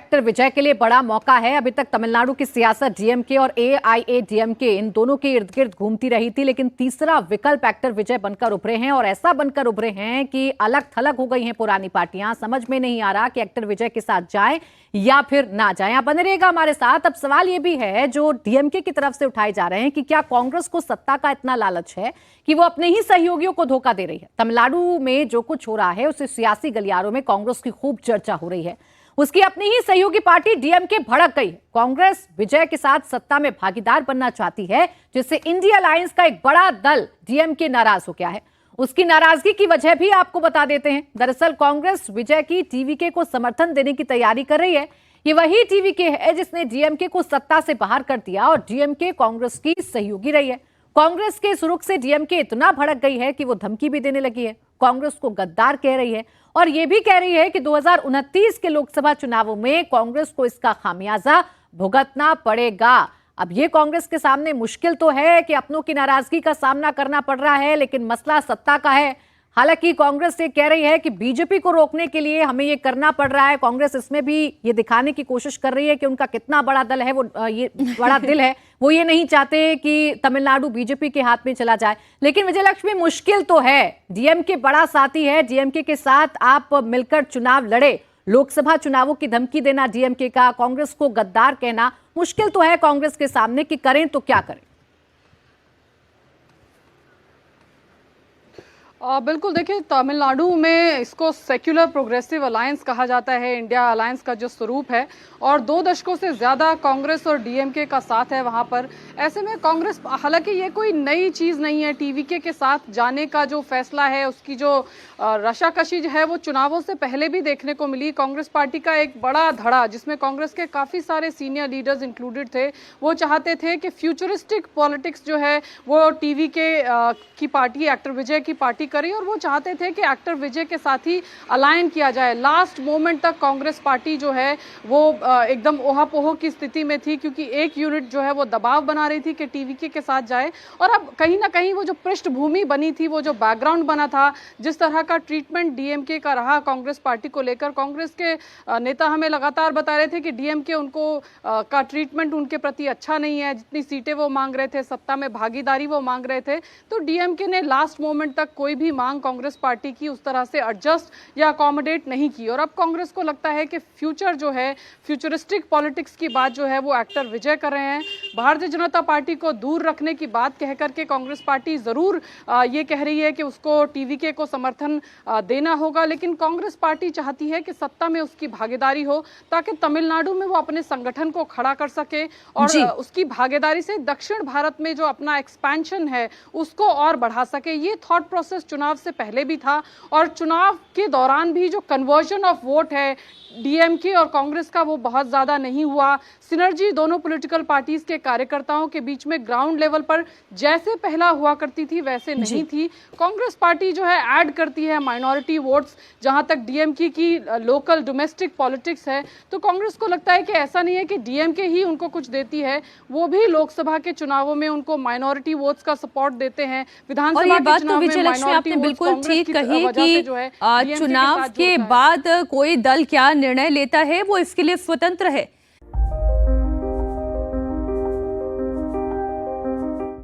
Actor विजय के लिए बड़ा मौका है। अभी तक तमिलनाडु की सियासत डीएमके और एआईएडीएमके इन दोनों के इर्द गिर्द घूमती रही थी, लेकिन तीसरा विकल्प एक्टर विजय बनकर उभरे हैं और ऐसा बनकर उभरे हैं कि अलग थलग हो गई हैं पुरानी पार्टियां। समझ में नहीं आ रहा कि एक्टर विजय के साथ जाएं या फिर ना जाएं। आप बने रहिएगा हमारे साथ। अब सवाल यह भी है जो डीएमके की तरफ से उठाए जा रहे हैं कि क्या कांग्रेस को सत्ता का इतना लालच है कि वो अपने ही सहयोगियों को धोखा दे रही है। तमिलनाडु में जो कुछ हो रहा है उसे सियासी गलियारों में कांग्रेस की खूब चर्चा हो रही है। उसकी अपनी ही सहयोगी पार्टी डीएमके भड़क गई। कांग्रेस विजय के साथ सत्ता में भागीदार बनना चाहती है, जिससे इंडिया अलायंस का एक बड़ा दल डीएमके नाराज हो गया है। उसकी नाराजगी की वजह भी आपको बता देते हैं। दरअसल कांग्रेस विजय की टीवीके को समर्थन देने की तैयारी कर रही है। ये वही टीवीके है जिसने डीएमके को सत्ता से बाहर कर दिया और डीएमके कांग्रेस की सहयोगी रही है। कांग्रेस के इस रुख से डीएमके इतना भड़क गई है कि वो धमकी भी देने लगी है। कांग्रेस को गद्दार कह रही है और ये भी कह रही है कि 2029 के लोकसभा चुनावों में कांग्रेस को इसका खामियाजा भुगतना पड़ेगा। अब ये कांग्रेस के सामने मुश्किल तो है कि अपनों की नाराजगी का सामना करना पड़ रहा है, लेकिन मसला सत्ता का है। हालांकि कांग्रेस ये कह रही है कि बीजेपी को रोकने के लिए हमें ये करना पड़ रहा है। कांग्रेस इसमें भी ये दिखाने की कोशिश कर रही है कि उनका कितना बड़ा दल है, वो ये बड़ा दिल है। वो ये नहीं चाहते कि तमिलनाडु बीजेपी के हाथ में चला जाए। लेकिन विजयलक्ष्मी, मुश्किल तो है। डीएमके बड़ा साथी है, डीएमके के साथ आप मिलकर चुनाव लड़े। लोकसभा चुनावों की धमकी देना डीएमके का, कांग्रेस को गद्दार कहना, मुश्किल तो है कांग्रेस के सामने कि करें तो क्या करें। बिल्कुल, देखिए तमिलनाडु में इसको सेक्युलर प्रोग्रेसिव अलायंस कहा जाता है, इंडिया अलायंस का जो स्वरूप है, और 2 दशकों से ज़्यादा कांग्रेस और डीएमके का साथ है वहाँ पर। ऐसे में कांग्रेस, हालांकि ये कोई नई चीज़ नहीं है, टीवीके के साथ जाने का जो फैसला है उसकी जो रशाकशी है वो चुनावों से पहले भी देखने को मिली। कांग्रेस पार्टी का एक बड़ा धड़ा जिसमें कांग्रेस के काफ़ी सारे सीनियर लीडर्स इंक्लूडेड थे, वो चाहते थे कि फ्यूचरिस्टिक पॉलिटिक्स जो है वो टीवीके की पार्टी, एक्टर विजय की पार्टी करी, और वो चाहते थे कि एक्टर विजय के साथ ही अलायन किया जाए। लास्ट मोमेंट तक कांग्रेस पार्टी जो है वो एकदम ओहापोह की स्थिति में थी, क्योंकि एक यूनिट जो है वो दबाव बना रही थी कि टीवीके के साथ जाए। और अब कहीं ना कहीं वो जो पृष्ठभूमि बनी थी, वो जो बैकग्राउंड बना था, जिस तरह का ट्रीटमेंट डीएमके का रहा कांग्रेस पार्टी को लेकर, कांग्रेस के नेता हमें लगातार बता रहे थे कि डीएमके उनको का ट्रीटमेंट उनके प्रति अच्छा नहीं है। जितनी सीटें वो मांग रहे थे, सत्ता में भागीदारी वो मांग रहे थे, तो डीएमके ने लास्ट मोमेंट तक कोई भी मांग कांग्रेस पार्टी की उस तरह से एडजस्ट या अकोमोडेट नहीं की। और अब कांग्रेस को लगता है कि फ्यूचर जो है, फ्यूचरिस्टिक पॉलिटिक्स की बात जो है वो एक्टर विजय कर रहे हैं। भारतीय जनता पार्टी को दूर रखने की बात कह करके कांग्रेस पार्टी जरूर ये कह रही है कि उसको टीवीके को समर्थन देना होगा, लेकिन कांग्रेस पार्टी चाहती है कि सत्ता में उसकी भागीदारी हो, ताकि तमिलनाडु में वो अपने संगठन को खड़ा कर सके और उसकी भागीदारी से दक्षिण भारत में जो अपना एक्सपेंशन है उसको और बढ़ा सके। ये थॉट प्रोसेस चुनाव से पहले भी था, और चुनाव के दौरान भी जो कन्वर्जन ऑफ वोट है डीएमके और कांग्रेस का, वो बहुत ज्यादा नहीं हुआ। सिनर्जी दोनों पॉलिटिकल पार्टीज के कार्यकर्ताओं के बीच में ग्राउंड लेवल पर जैसे पहला हुआ करती थी वैसे नहीं थी। कांग्रेस पार्टी जो है ऐड करती है माइनॉरिटी वोट्स, जहां तक डीएमके की लोकल डोमेस्टिक पॉलिटिक्स है, तो कांग्रेस को लगता है कि ऐसा नहीं है कि डीएमके ही उनको कुछ देती है, वो भी लोकसभा के चुनावों में उनको माइनॉरिटी वोट्स का सपोर्ट देते हैं। विधानसभा के चुनाव में माइनॉरिटी बिल्कुल ठीक कही कि चुनाव के बाद कोई दल क्या निर्णय लेता है वो इसके लिए स्वतंत्र है,